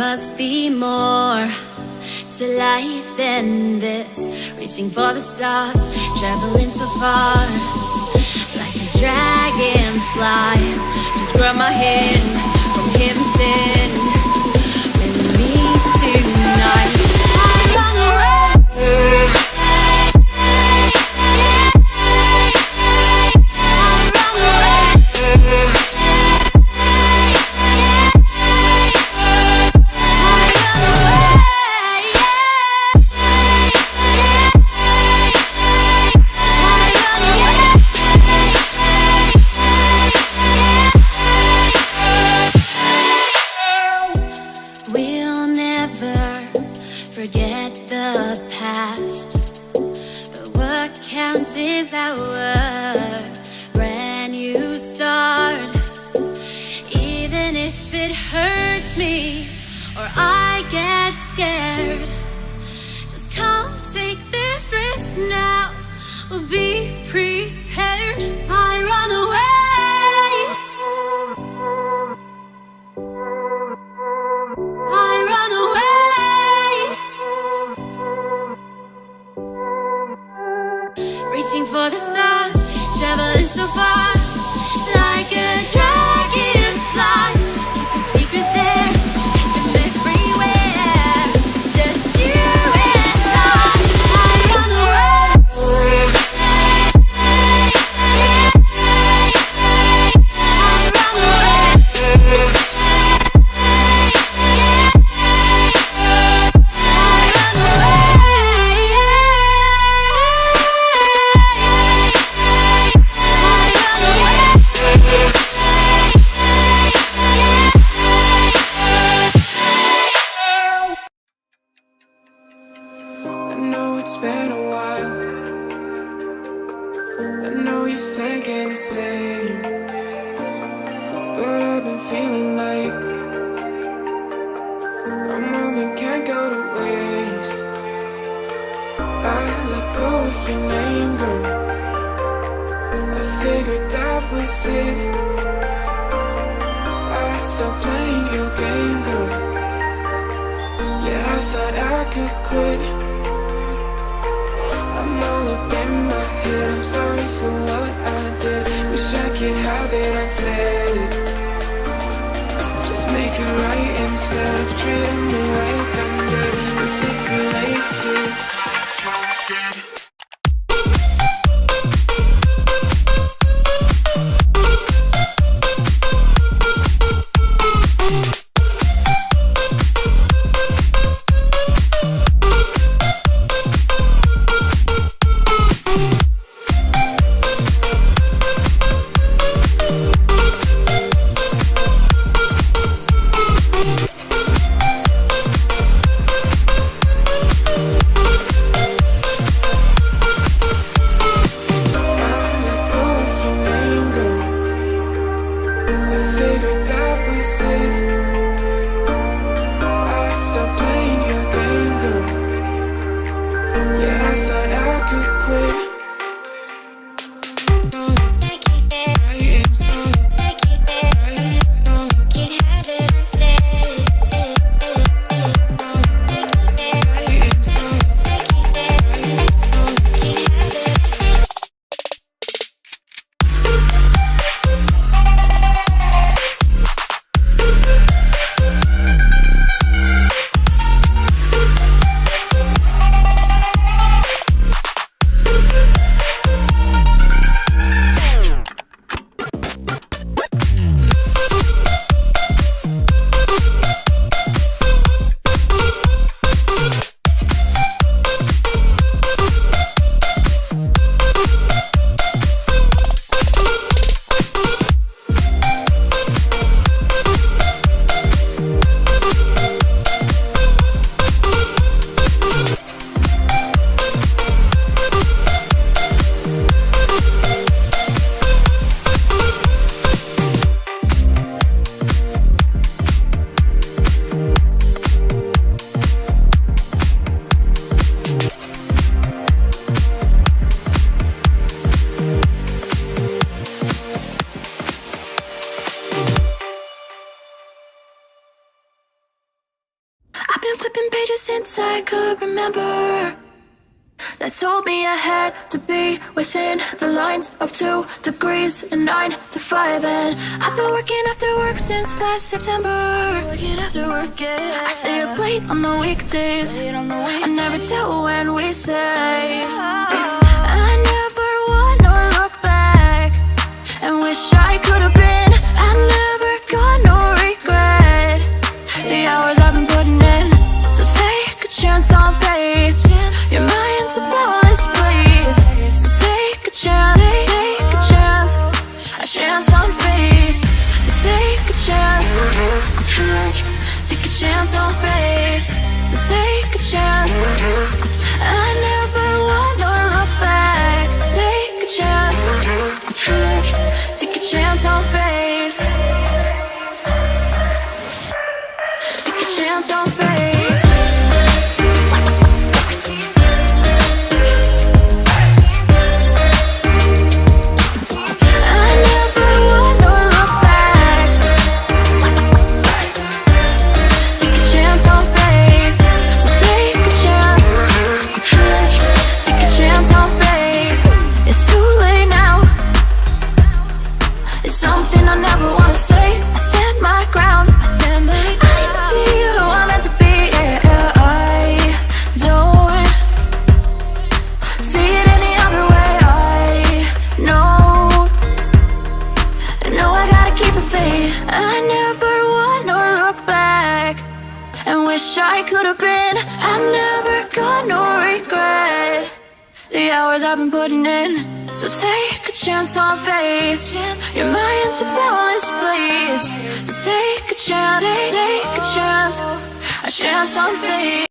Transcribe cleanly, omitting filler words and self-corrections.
must be more to life than this. Reaching for the stars, traveling so far, like a dragonfly. Just grab my hand from heaven send. With me tonight, I run away. Forget the past, but what counts is our brand new start. Even if it hurts me or I get scared, just come take this risk now. We'll be prepared. I run away. I run away. Reaching for the stars, traveling so far, like a dragonfly. Keep your secrets there, keep them everywhere. Just you and I run away. I run away. since I could remember that told me I had to be within the lines of 2 degrees and 9 to 5. And I've been working after work since last September. Working after work, yeah. I stay up late on the weekdays. I never tell when we say. I never wanna look back and wish I could have been. I'm never gonna regret the hours I've been putting in. So take a chance on faith. Your mind's a boundless place. So take a chance, take a chance, a chance on faith. So take a chance, take a chance on faith. So take a chance. I never wanna look back. Take a chance, take a chance on faith. Take a chance on faith. I never wanna look back and wish I could have been. I'm never gonna regret the hours I've been putting in. So take a chance on faith. Your mind's a boundless place. So take a chance, take a chance, a chance on faith.